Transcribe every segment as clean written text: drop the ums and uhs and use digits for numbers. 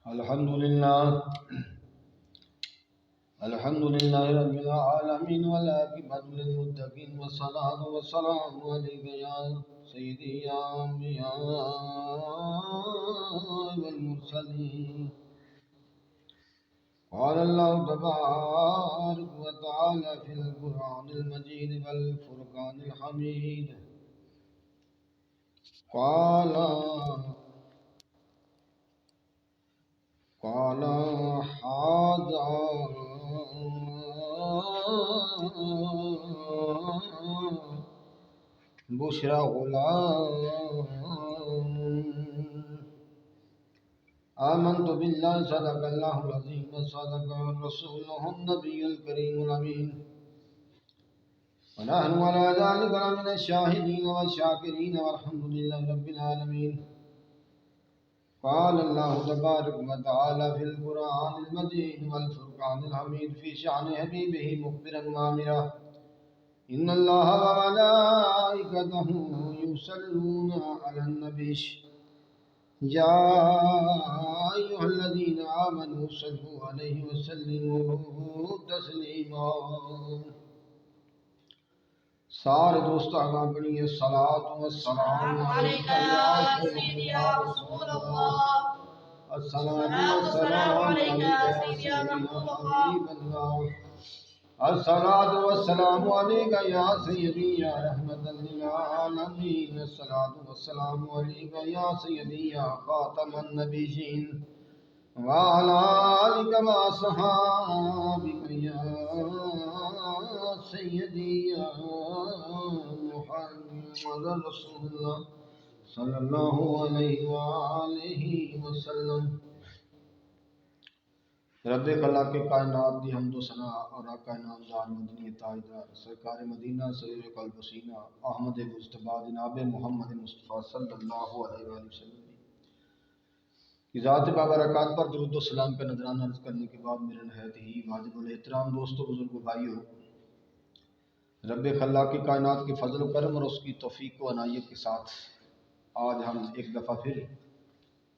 الحمد لله رب العالمين والعاقبة للمتقين والصلاة والسلام عليك يا سيدي يا أنبياء والمرسلين. قال الله تبارك وتعالى في القرآن المجيد والفرقان الحميد. قال هذا بشرى غلام. آمنت بالله صدق الله العظيم وصدق رسوله النبي الكريم الأمين ونحن على ذلك من الشاهدين والشاكرين والحمد لله رب العالمين. قال الله تبارك وتعالى في القرآن المجيد والفرقان الحميد في شأن حبيبه مخبرا وآمرا إن الله وملائكته يصلون على النبي يا أيها الذين آمنوا صلوا عليه وسلموا تسليما. سارے دوست آگاہ بڑھئے الصلاة والسلام علیکہ یا سیدی یا رسول اللہ. الصلاة والسلام علیکہ یا سیدی یا رسول اللہ. الصلاة والسلام علیکہ یا سیدی یا رحمت للعالمین. الصلاة والسلام علیکہ یا سیدی یا خاتم النبیین وعلى آلك وأصحابك يا سيدي يا محمد رسول الله صلى الله عليه وآله وسلم. رب خلا کے کائنات دی حمد و ثنا اور آقا نامدار مدنی تاجدار سرکار مدینہ سرور قلب و سینہ احمد مجتبی جناب محمد مصطفیٰ صلی اللہ علیہ وآلہ وسلم کی ذات بابرکات پر درود و سلام کا نذرانہ عرض کرنے کے بعد میرے نہایت ہی واجب الاحترام دوستو بزرگو بھائیو، رب خلاق کی کائنات کے فضل و کرم اور اس کی توفیق و عنایت کے ساتھ آج ہم ایک دفعہ پھر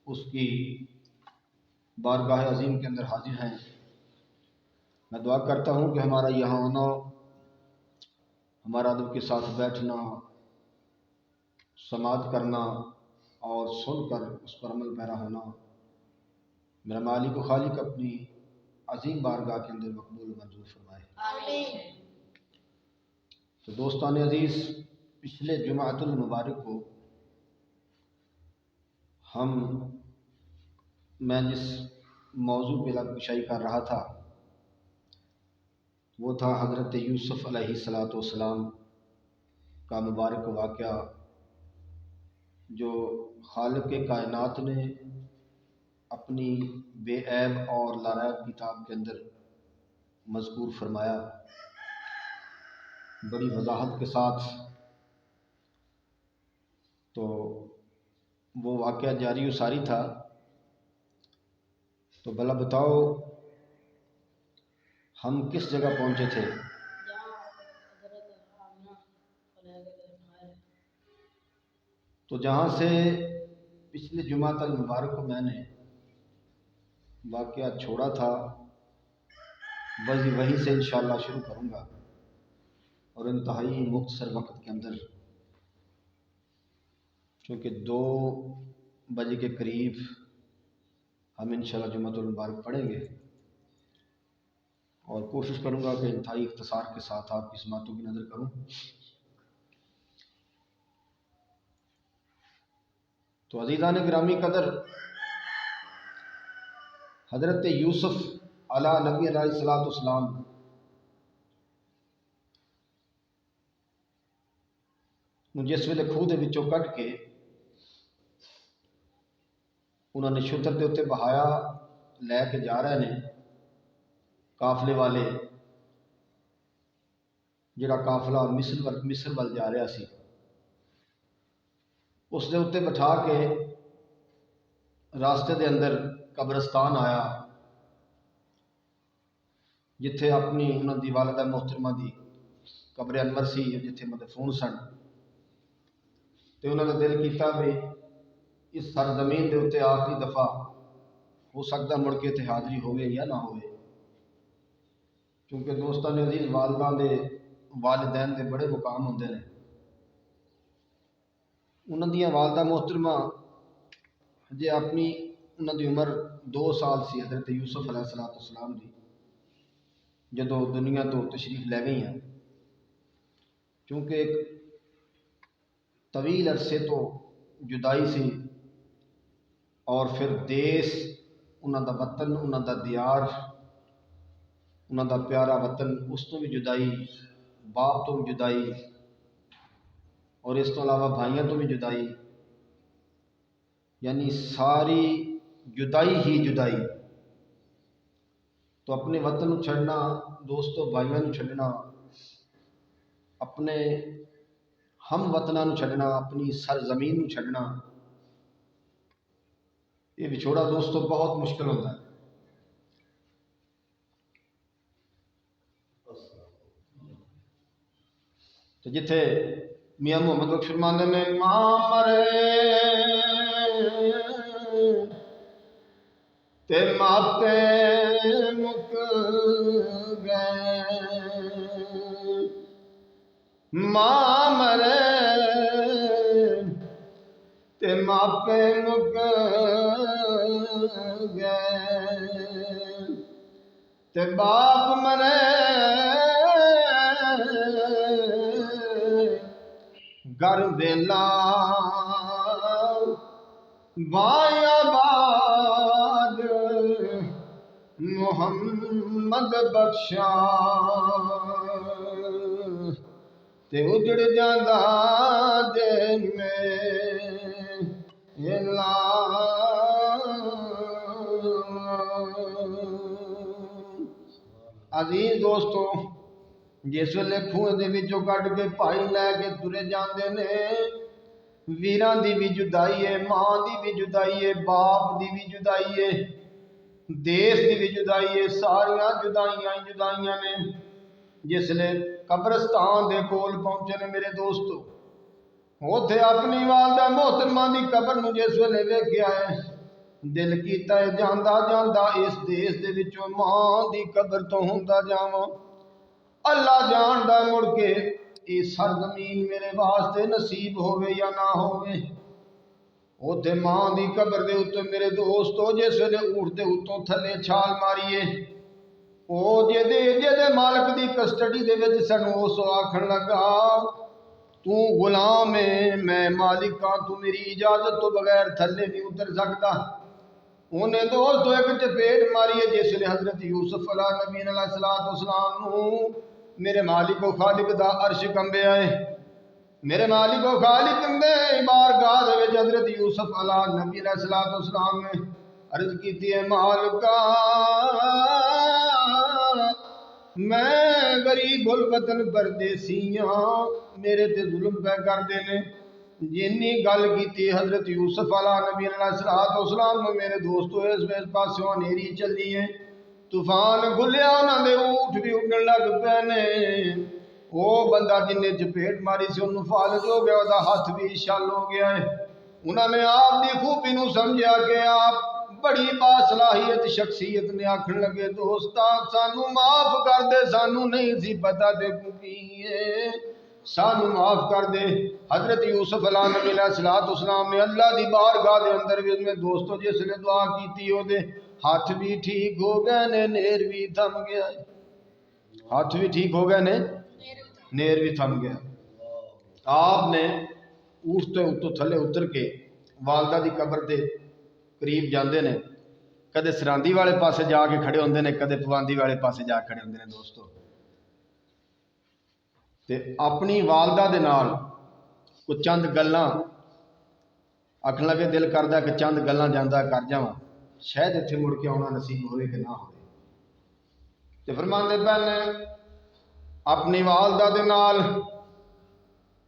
اس کی بارگاہ عظیم کے اندر حاضر ہیں. میں دعا کرتا ہوں کہ ہمارا یہاں آنا، ہمارا ادب کے ساتھ بیٹھنا، سماعت کرنا اور سن کر اس پر عمل پیرا ہونا میرا مالک و خالق اپنی عظیم بارگاہ کے اندر مقبول و منظور فرمائے. آمین. تو دوستان عزیز، پچھلے جمعۃ المبارک کو میں جس موضوع پہ لگشائی کر رہا تھا وہ تھا حضرت یوسف علیہ السلام کا مبارک واقعہ، جو خالق کائنات نے اپنی بے عیب اور لاریب کتاب کے اندر مذکور فرمایا بڑی وضاحت کے ساتھ. تو وہ واقعہ جاری و ساری تھا. تو بھلا بتاؤ ہم کس جگہ پہنچے تھے؟ تو جہاں سے پچھلے جمعہ المبارک کو میں نے واقعہ چھوڑا تھا وہیں سے انشاءاللہ شروع کروں گا، اور انتہائی مختصر وقت کے اندر، چونکہ 2 بجے کے قریب ہم انشاءاللہ جمعۃ المبارک پڑھیں گے، اور کوشش کروں گا کہ انتہائی اختصار کے ساتھ آپ کی سماعتوں کی نظر کروں. تو عزیزان گرامی قدر، حضرت یوسف علیہ نبی علیہ السلام جس ویلے خوہ دے وچوں کٹ کے انہوں نے شتر دے اتنے بہایا لے کے جا رہے ہیں قافلے والے، جڑا قافلہ مصر وال جا رہا سی، اس دے اتنے بٹھا کے راستے دے اندر قبرستان آیا جتھے اپنی انہوں دی والدہ محترمہ دی قبر انور سی جتھے مدفون سن. تو انہوں نے دل کیتا بھی اس سرزمین دے اتنے آخری دفعہ ہو سکتا مڑ کے اتنے حاضری ہوئے یا نہ ہوئے، کیونکہ دوستان عزیز والدان دے والدین دے بڑے مقام ہوندے نے۔ انہاں دیاں والدہ محترمہ جے اپنی انہاں دی عمر 2 سال سی حضرت یوسف علیہ السلام دی جدو دنیا تو تشریف لے گئی ہیں، کیونکہ ایک طویل عرصے تو جدائی سی، اور پھر دیس انہاں دا وطن، انہاں دا دیار، انہاں دا پیارا وطن، اس تو بھی جدائی، باپ تو بھی جدائی، اور اس تو علاوہ بھائیاں تو بھی جدائی، یعنی ساری جدائی ہی جدائی۔ تو اپنے وطن نو چھڑنا، دوستو بھائیاں نو چھڑنا، اپنے ہم وطناں نو چھڑنا، اپنی سرزمین نو چھڑنا، یہ وچھوڑا دوستو بہت مشکل ہوتا ہے۔ تو جتھے میاں محمد بخش فرماندے نے ماں مرے تے ماپے مک گئے، ماں مرے تے ماپے مک گئے، تے باپ مرے گر ویلا وایا باد محمد بخشا، تے اجڑ جاندا دین میں عزیز دوستو، جس ویلے کھوہ دے وچوں کڈ کے پائی لے کے ترے جاندے نے، ویراں دی بھی جدائی ہے، ماں دی بھی جدائی ہے، باپ دی بھی جدائی ہے، دیس دی بھی جدائی ہے، ساریاں جدائیاں جدائیاں نے۔ جس لے قبرستان دے کول پہنچے نے میرے دوستو، اوتھے اپنی والدہ محترمہ دی قبر نو جس ویلے ویکھیا ہے، دل کیتا ہے جاندا جاندا اس دیس دے وچوں ماں دی قبر تو ہوندا جاواں۔ اللہ جاندا مڑ کے یہ سرزمین میرے واسطے نصیب ہوئے یا نہ ہوئے۔ اوتھے ماں دی قبر دے اُتے میرے دوستو جس ویلے اونٹ دے اتوں تھلے چھال ماریے، او جے مالک دی کسٹڈی دے وچ سن، اس آکھن لگا تو غلام ہے، میں مالک ہاں، تو میری اجازت تو بغیر تھلے نہیں اتر سکتا۔ انہیں دوستو ایک چپیٹ ماریے جس نے حضرت یوسف علیہ نبی علیہ السلام نو میرے مالک و خالق دا عرش کمبے آئے، میرے مالک و خالق دے بارگاہ دے وچ حضرت یوسف علیہ نبی علیہ السلام نے عرض کیتی ہے مالکا میں غریب الوطن پردیسی ہاں، میرے تے ظلم پہ کر دینے۔ جنی گل کیتی حضرت یوسف علیہ نبی علیہ السلام نے میرے دوستو اس پاسوں انیری چلی ہے، طوفان گھلیا، انہاں دے اونٹ بھی اڑن لگ پے نے۔ وہ بندہ جن نے چپیٹ ماری سی انہوں فالج ہو گیا، وہ ہاتھ بھی شل ہو گیا ہے۔ انہوں نے آپ دی خوبی نو سمجھا کہ آپ بڑی باصلاحیت شخصیت نے، آکھن لگے دوستا سانو معاف کر دے، سانو نہیں سی پتہ تے کیے، سانو معاف کر دے۔ حضرت یوسف علیہ نبی علیہ السلام نے اللہ دی بارگاہ دے اندر میں دوستو جس نے دعا کیتی ہو دے ہاتھ بھی ٹھیک ہو گئے نے، نیر بھی تھم گیا ہے، ہاتھ بھی ٹھیک ہو گئے نے، نیر بھی تھم گیا۔ آپ نے اونٹ تے اتوں تھلے اتر کے والدہ دی قبر دے قریب جاندے نے، کدے سراندی والے پاسے جا کے کھڑے ہوندے نے، کدے پواندی والے پاسے جا کے کھڑے ہوندے نے دوستو، تے اپنی والدہ دے نال کچھ چند گلاں آکھن لگے دل کردا کہ چند گلاں جاندا کر جاواں، شاید اتنے مڑ کے آنا نصیب ہوئے کہ نہ ہوئے۔ تے فرماندے پہلے اپنی والدہ دے نال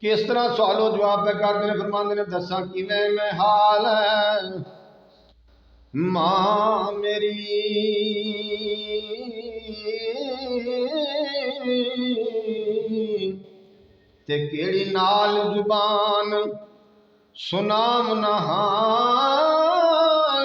کس طرح سوال و جواب پہ کرتے ہیں، فرماندے نے دساں کیویں میں حال ہے ماں میری تے کیڑی نال زبان سنام نہ حال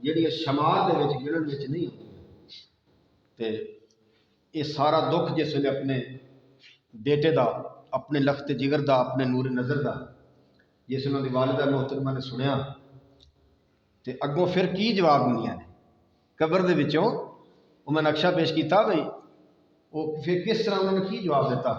ਜਿਹੜੀਆਂ ਸ਼ਮਾਰ ਦੇ ਵਿੱਚ ਗਿਣਨ ਵਿੱਚ ਨਹੀਂ ਹੁੰਦੀਆਂ ਤੇ ਇਹ ਸਾਰਾ ਦੁੱਖ ਜਿਸ ਵੇਲੇ ਆਪਣੇ ਬੇਟੇ ਦਾ ਆਪਣੇ ਲਖਤ ਜਿਗਰ ਦਾ ਆਪਣੇ ਨੂਰ ਨਜ਼ਰ ਦਾ ਜਿਸ ਉਹਨਾਂ ਦੀ ਵਾਲਿਦਾ ਮੁਹਤਰਮਾ ਨੇ ਸੁਣਿਆ ਤੇ ਅੱਗੋਂ ਫਿਰ ਕੀ ਜਵਾਬ ਮਿਲਿਆ ਨੇ ਕਬਰ ਦੇ ਵਿੱਚੋਂ ਉਹ ਮੈਂ ਨਕਸ਼ਾ ਪੇਸ਼ ਕੀਤਾ ਬਈ ਉਹ ਫਿਰ ਕਿਸ ਤਰ੍ਹਾਂ ਉਹਨਾਂ ਨੇ ਕੀ ਜਵਾਬ ਦਿੱਤਾ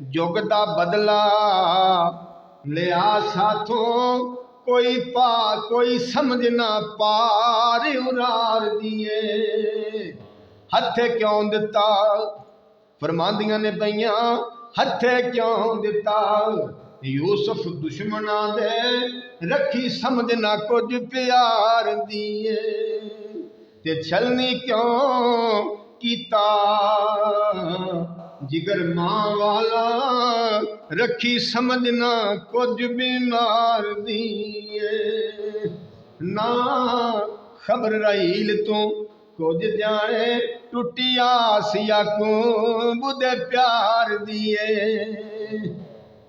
جگ دا بدلا لیا ساتھوں کوئی پا کوئی سمجھ نہ پار ارار دیے ہتھے کیوں دتا فرماندیاں نے پئیاں ہتھے کیوں دتا یوسف دشمناں دے رکھی سمجھ نہ کچھ پیار دیے تے چھلنی کیوں کیتا جگر ماں والا رکھی سمجھنا کچھ بیمار دیے نہ خبر رہیل تو کچھ جانے ٹوٹی آس یعقوب دے پیار دیے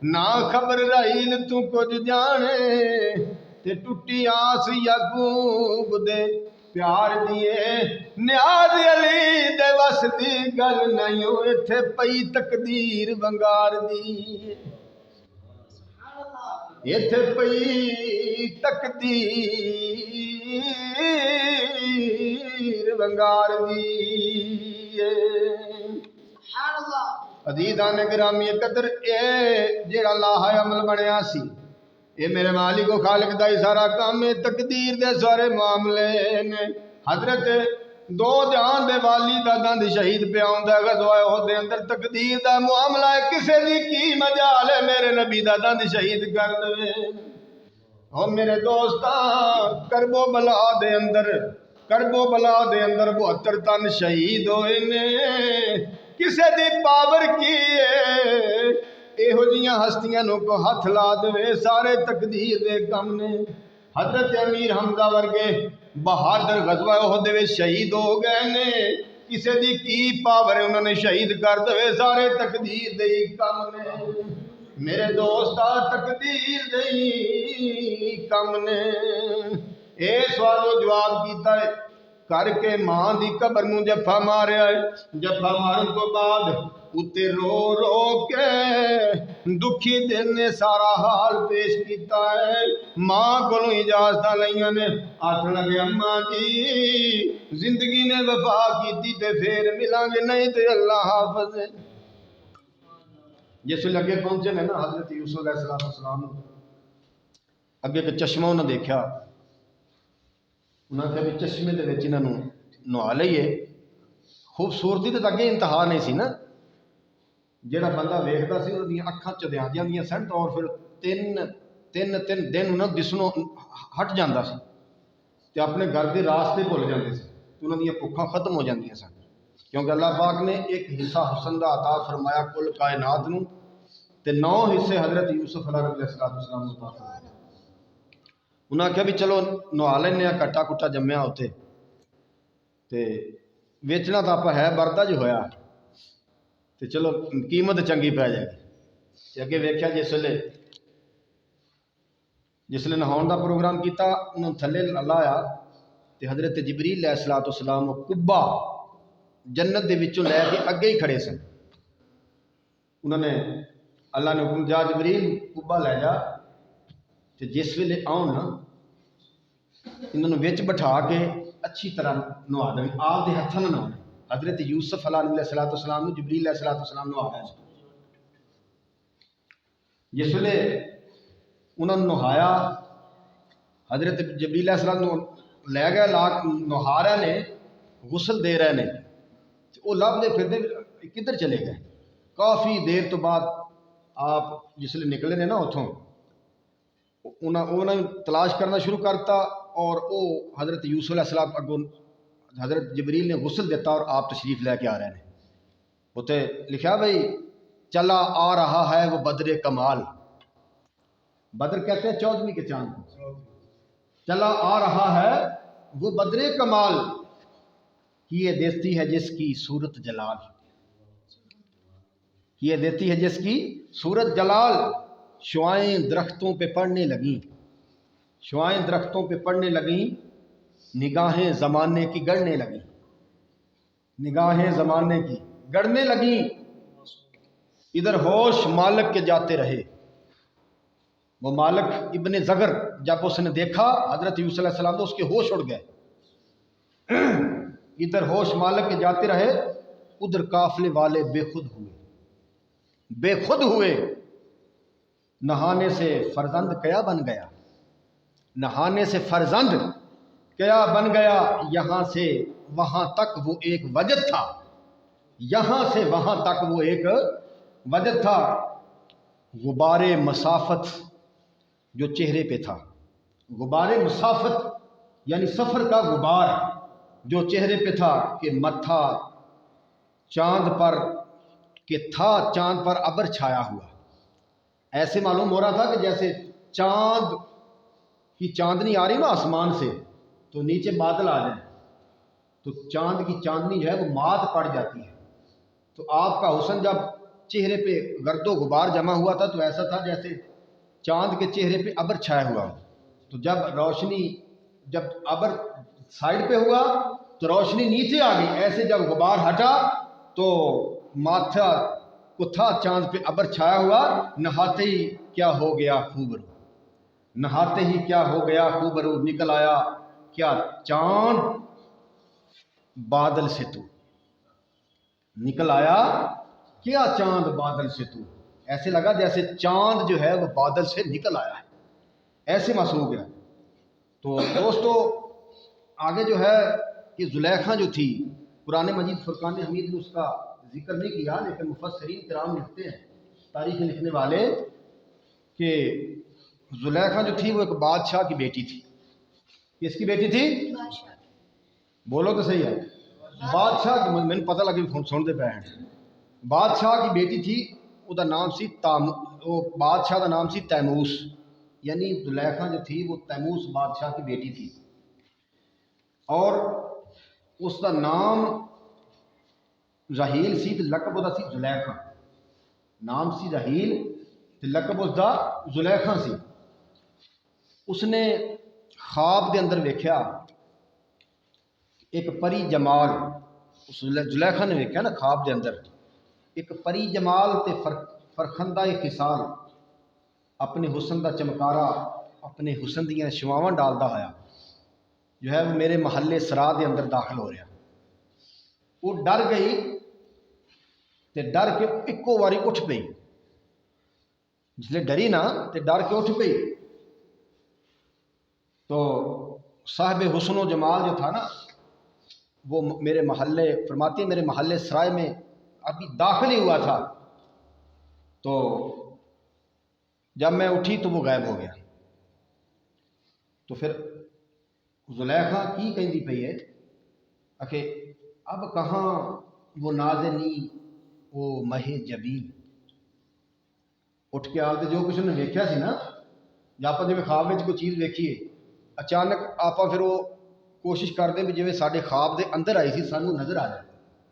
نہ خبر رہیل تو کچھ جانے تے ٹوٹی آس یعقوب دے پیار دیے نیاز علی دے وس دی گل نہیں ایتھے پئی تقدیر ونگار دی ایتھے پئی تقدیر ونگار دی عزیزان گرامی قدر اے جڑا لاہ عمل بنیا سی اے میرے مالک و خالق دا ہی سارا کام ہے تقدیر دے سارے معاملے نے حضرت دو جہان دے والی دا دند شہید پہ آندا ہے غزوہ احد دے اندر تقدیر دا معاملہ ہے کسے دی کی مجال ہے میرے نبی دا دند شہید کر دے او میرے دوستاں کرب و بلا دے اندر 72 تن شہید ہوئے نے کسے دی پاور کی ہے ایہو جیاں ہستیاں نو کو ہاتھ لا دے سارے تقدیر دے کم نے حضرت امیر حمزہ ورگے بہادر غزوہ احد دے شہید ہو گئے نے کسے دی کی پاور ہے انہوں نے شہید کر دے سارے تقدیر دے کم نے میرے دوستا تقدیر دے کم نے اے سوال و جواب کیتا ہے کر کے ماں دی قبر نو جفا ماریا ہے جفا مارن تو بعد اتے رو رو کے دکھی دل نے سارا حال پیش کیتا ہے ماں کو اجازت لیاں نے آخر لگے اماں جی زندگی نے وفا کیتی تے پھر ملیں گے نہیں تے اللہ حافظ ہے جس لگے پہنچے نا حضرت یوسف علیہ السلام اگے کہ چشمہ انہوں نے دیکھا انہوں نے کہا بھی چشمے دے وچ انہوں نہا لئیے خوبصورتی تے اگے انتہا نہیں سی نا جڑا بندہ ویکھدا سی انہاں دی اکھاں چدیاں جاندیاں سن اور پھر تین دن انہاں دسنوں ہٹ جاندا سی تے اپنے گھر دے راستے بھول جاندے سی انہاں دی بھوکاں ختم ہو جاندیاں سن کیونکہ اللہ پاک نے ایک حصہ حسن دا عطا فرمایا کل کائنات نو تے 9 حصے حضرت یوسف علیہ السلام نو عطا فرمایا انہاں کہا بھی چلو نہا لینے کٹا کٹا جمیا ہوتے تے ویچنا تو آپ ہے بردا جو ہویا تے چلو قیمت چنگی پی جائے گی اگے ویکھیا جس لے نہاؤن دا پروگرام کیتا انہوں تھلے لایا تے حضرت جبریل علیہ السلام کبا جنت دے وچوں لے کے اگے ہی کھڑے سن انہوں نے اللہ نے حکم جا جبریل کبا لے جا تے جس ویلے آؤن نا انہوں نے وچ بٹھا کے اچھی طرح نوا دیں آپ دے ہتھاں نہ نوانے حضرت یوسف علیہ السلام نے جبریل علیہ السلام نوا رہا ہے جس ویلے انہوں نے نہایا حضرت جبریل علیہ السلام لے گئے نہا رہے نے غسل دے رہے نے وہ لب دے پھر دے کدھر چلے گئے کافی دیر تو بعد آپ جس لئے نکلے نے نا اتھوں انہوں نے تلاش کرنا شروع کرتا اور وہ حضرت یوسف علیہ السلام اگوں حضرت جبریل نے غسل دیتا اور آپ تشریف لے کے آ رہے ہیں ہوتے لکھا بھائی چلا آ رہا ہے وہ بدر کمال بدر کہتے ہیں 14ویں کے چاند کو چلا آ رہا ہے وہ بدر کمال یہ دیتی ہے جس کی صورت جلال یہ دیتی ہے جس کی صورت جلال شعائیں درختوں پہ پڑنے لگیں شعائیں درختوں پہ پڑنے لگیں نگاہیں زمانے کی گڑنے لگیں نگاہیں زمانے کی گڑنے لگیں ادھر ہوش مالک کے جاتے رہے وہ مالک ابن زغر جب اس نے دیکھا حضرت یوسف علیہ السلام تو اس کے ہوش اڑ گئے ادھر ہوش مالک کے جاتے رہے ادھر قافلے والے بے خود ہوئے بے خود ہوئے، نہانے سے فرزند کیا بن گیا، نہانے سے فرزند کیا بن گیا، یہاں سے وہاں تک وہ ایک وجد تھا، یہاں سے وہاں تک وہ ایک وجد تھا، غبار مسافت جو چہرے پہ تھا، غبار مسافت یعنی سفر کا غبار جو چہرے پہ تھا، کہ متھا چاند پر، کہ تھا چاند پر ابر چھایا ہوا۔ ایسے معلوم ہو رہا تھا کہ جیسے چاند کی چاندنی آ رہی نا آسمان سے، تو نیچے بادل آ جائیں تو چاند کی چاندنی جو ہے وہ مات پڑ جاتی ہے۔ تو آپ کا حسن جب چہرے پہ گرد و غبار جمع ہوا تھا تو ایسا تھا جیسے چاند کے چہرے پہ ابر چھایا ہوا ہو۔ تو جب روشنی، جب ابر سائڈ پہ ہوا تو روشنی نیچے آ گئی، ایسے جب غبار ہٹا تو ماتھا کو تھا چاند پہ ابر چھایا ہوا، نہاتے ہی کیا ہو گیا خوبرو، نہاتے ہی کیا ہو گیا خوبرو، نکل آیا کیا چاند بادل سے تو، نکل آیا کیا چاند بادل سے تو، ایسے لگا جیسے چاند جو ہے وہ بادل سے نکل آیا ہے، ایسے محسوس ہو گیا۔ تو دوستو آگے جو ہے کہ زلیخا جو تھی، قرآن مجید فرقان حمید نے اس کا ذکر نہیں کیا، لیکن مفسرین کرام لکھتے ہیں، تاریخ لکھنے والے، کہ زلیخا جو تھی وہ ایک بادشاہ کی بیٹی تھی۔ کس کی بیٹی تھی؟ بولو تو صحیح ہے، بادشاہ کی، میں نے پتہ لگی سنتے پہ ہیں، بادشاہ کی بیٹی تھی، وہ دا نام سی وہ بادشاہ دا نام سی تیموس، یعنی زلیخا جو تھی وہ تیموس بادشاہ کی بیٹی تھی، اور اس کا نام رحیل سی تے لقب دا سی زلیخا، نام سی رحیل تے لقب اس دا زلیخا سی۔ اس نے خواب دے اندر ویکھیا ایک پری جمال، اس زلیخا نے ویکھیا نا خواب دے اندر ایک پری جمال تے فرخندہ خصال، اپنے حسن دا چمکارا، اپنے حسن دیاں شواواں ڈالدا ہویا جو ہے وہ میرے محلے سرا دے اندر داخل ہو رہا۔ وہ ڈر گئی تے ڈر کے اکو واری اٹھ پئی، جس لئے ڈری نا تے ڈر کے اٹھ پئی۔ تو صاحب حسن و جمال جو تھا نا وہ میرے محلے، فرماتی ہے میرے محلے سرائے میں ابھی داخل ہی ہوا تھا، تو جب میں اٹھی تو وہ غائب ہو گیا۔ تو پھر زلیخا کی کہندی پئی ہے کہ اب کہاں وہ نازنی وہ مہ جبین، اٹھ کے آلتے جو کچھ انہیں ویکھیا سی نا، یا آپ جی خواب میں کوئی چیز ویکھیے اچانک آپ پھر وہ کوشش کرتے بھی جی سارے خواب دے اندر آئی سی سانو نظر آ جائے،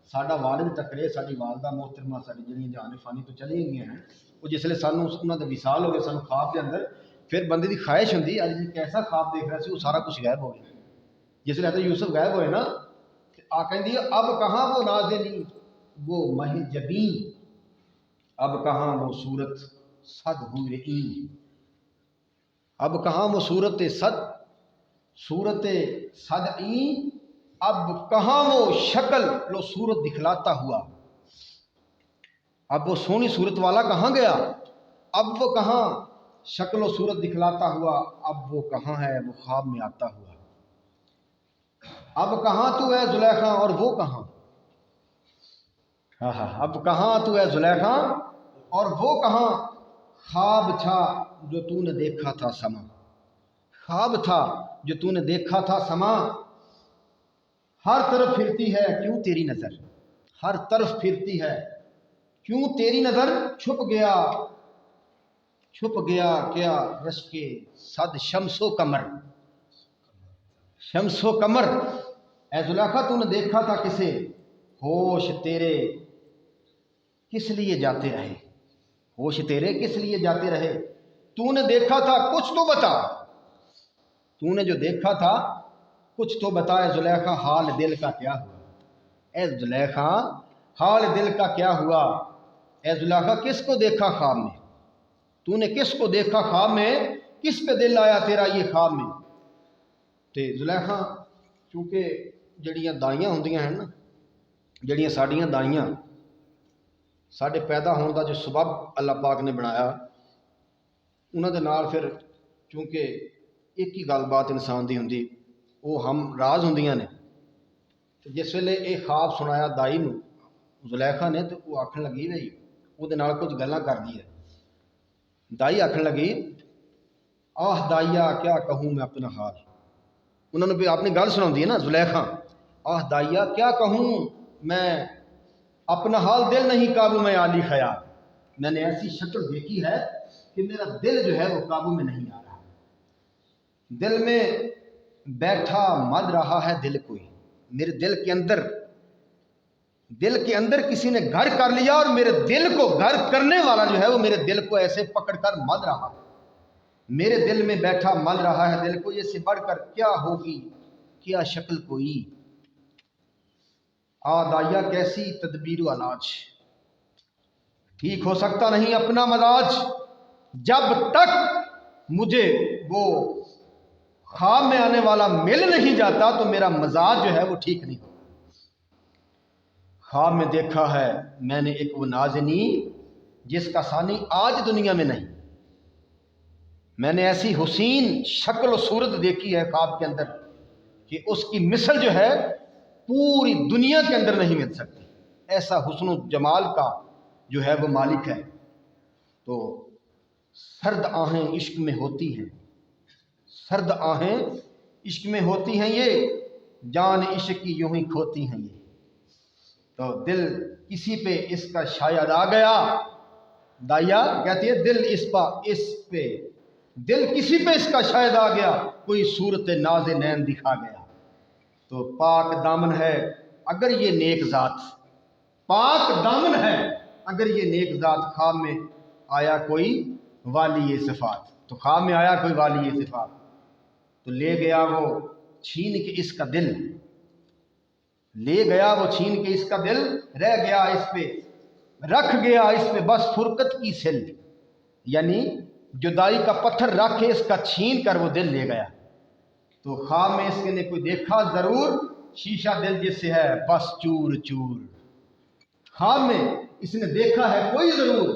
ساڈا والد ٹکرے، ساری والدہ محترمہ، ساری جڑیاں جان فانی تو چلی گئی ہیں، وہ جسے سانو انہوں نے وصال ہو گئے سانو خواب کے اندر، پھر بندے دی خواہش ہوندی اج کیسا خواب دیکھ رہا سی، وہ سارا کچھ غائب ہو گیا۔ جس لئے حضرت یوسف غائب ہوئے نا، کہندی اب کہاں وہ نازنی وہ مہ جبین، اب کہاں وہ صورت صد حورعین، اب کہاں وہ صورت صد عین، اب کہاں وہ شکل لو صورت دکھلاتا ہوا، اب وہ سونی صورت والا کہاں گیا، اب وہ کہاں شکل و صورت دکھلاتا ہوا، اب وہ کہاں ہے وہ خواب میں آتا ہوا، اب کہاں تو ہے زلیخا اور وہ کہاں، اب کہاں تو ہے زلیخا اور وہ کہاں، خواب تھا جو تو نے دیکھا تھا سما، خواب تھا جو تو نے دیکھا تھا سما، ہر طرف پھرتی ہے کیوں تیری نظر، ہر طرف پھرتی ہے کیوں تیری نظر، چھپ گیا کیا رش کے صد شمس و قمر، شمس و قمر، اے زلیخا تو نے دیکھا تھا کسے، ہوش تیرے کس لیے جاتے رہے، ہوش تیرے کس لیے جاتے رہے، تو نے دیکھا تھا کچھ تو بتا، تو نے جو دیکھا تھا کچھ تو بتا، اے زلیخا حال دل کا کیا ہوا، اے زلیخا حال دل کا کیا ہوا، اے زلیخا کس کو دیکھا خواب میں، تو نے کس کو دیکھا خواب میں، کس پہ دل آیا تیرا یہ خواب میں۔ تے زلیخا چونکہ جڑیاں دائیاں ہوندیاں ہیں نا، جڑیاں ساڈیاں دائیاں ساڈے پیدا ہونے کا جو سبب اللہ پاک نے بنایا، انہوں دے نال پھر چونکہ ایک ہی گل بات انسان دی ہوندی، وہ ہم راز ہوندیاں نے۔ جس ویلے یہ خواب سنایا دائی نو زلیخا نے، تو وہ آکھن لگی بھائی وہ کچھ گلاں کر دی ہے۔ دائی آکھن لگی آہ دائیا کیا کہوں میں اپنا حال، انہوں نے بھی اپنی گل سنا ہے نا زلیخا، آہ دائیا کیا کہوں میں اپنا حال، دل نہیں قابو میں عالی خیال، میں نے ایسی شکل دیکھی ہے کہ میرا دل جو ہے وہ قابو میں نہیں آ رہا، دل میں بیٹھا مل رہا ہے دل کوئی، میرے دل کے اندر کسی نے گھر کر لیا، اور میرے دل کو گھر کرنے والا جو ہے وہ میرے دل کو ایسے پکڑ کر مل رہا ہے، میرے دل میں بیٹھا مل رہا ہے دل کو، یہ سے بڑھ کر کیا ہوگی کیا شکل کوئی، دائیا کیسی تدبیر و علاج، ٹھیک ہو سکتا نہیں اپنا مزاج، جب تک مجھے وہ خواب میں آنے والا مل نہیں جاتا تو میرا مزاج جو ہے وہ ٹھیک نہیں ہوتا۔ خواب میں دیکھا ہے میں نے ایک وہ نازنی جس کا ثانی آج دنیا میں نہیں، میں نے ایسی حسین شکل و صورت دیکھی ہے خواب کے اندر کہ اس کی مثل جو ہے پوری دنیا کے اندر نہیں مل سکتی، ایسا حسن و جمال کا جو ہے وہ مالک ہے۔ تو سرد آہیں عشق میں ہوتی ہیں، سرد آہیں عشق میں ہوتی ہیں، یہ جان عشق کی یوں ہی کھوتی ہیں یہ، تو دل کسی پہ اس کا شاید آ گیا، دائیا کہتی ہے دل کسی پہ اس کا شاید آ گیا، کوئی صورت ناز نین دکھا گیا، تو پاک دامن ہے اگر یہ نیک ذات، پاک دامن ہے اگر یہ نیک ذات، خواب میں آیا کوئی والی صفات، تو خواب میں آیا کوئی والی صفات، تو لے گیا وہ چھین کے اس کا دل، لے گیا وہ چھین کے اس کا دل، رہ گیا اس پہ، رکھ گیا اس پہ بس فرقت کی سل، یعنی جدائی کا پتھر رکھ کے اس کا چھین کر وہ دل لے گیا۔ تو خواب میں اس نے کوئی دیکھا ضرور، شیشہ دل جس سے ہے بس چور چور، خواب میں اس نے دیکھا ہے کوئی ضرور،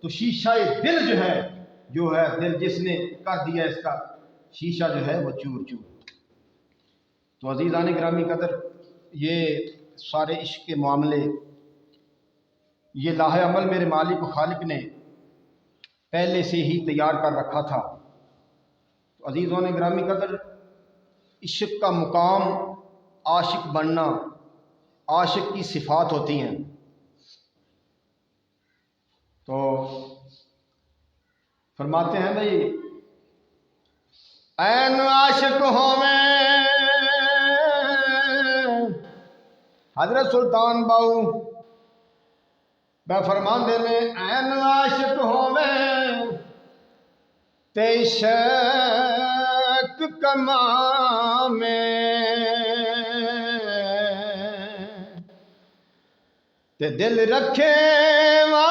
تو شیشہ دل جو ہے دل جس نے کر دیا اس کا شیشہ جو ہے وہ چور چور۔ تو عزیزان گرامی قدر، یہ سارے عشق کے معاملے، یہ لاہ عمل میرے مالک و خالق نے پہلے سے ہی تیار کر رکھا تھا۔ تو عزیزان گرامی قدر، عشق کا مقام عاشق بننا، عاشق کی صفات ہوتی ہیں، تو فرماتے ہیں بھائی این عاشق ہوویں، حضرت سلطان باؤ بے فرماندے نے این عاشق ہوویں تے شک کما میں تے دل رکھے وانگ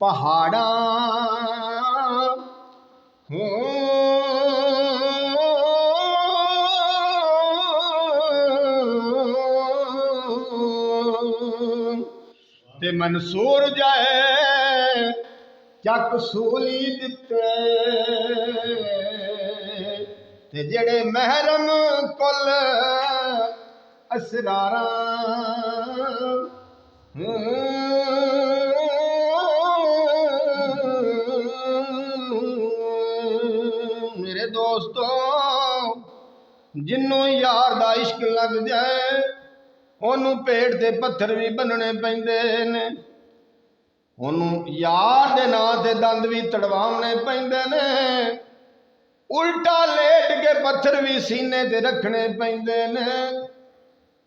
پہاڑاں تے منصور جائے چک سولی دتے تے جڑے محرم کل اسراراں میرے دوستو، جنوں یار دا عشق لگ جائے انہوں پیٹ دے پتھر بھی بننے پیندے نے، انہوں یار دے نام تے دند بھی تڑوانے پیندے نے، الٹا لیٹ کے پتھر بھی سینے تے رکھنے پیندے نے۔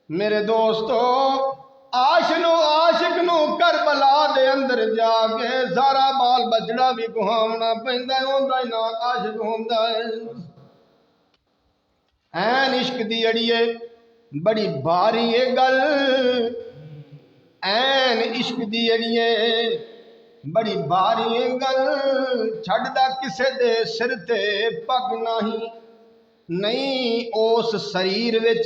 میرے دوستو، عاشق نو کربلا دے اندر جا کے سارا بال بچڑا بھی گہاونا پیندا ہے، اوندا ہی نام عاشق ہوندا ہے۔ این عشق دی اڑیے بڑی بھاری ہے گل، این عشق دی اڑیے بڑی بھاری ہے گل، چھڑدا کسے دے سر تے پگ نہیں اس شریر وچ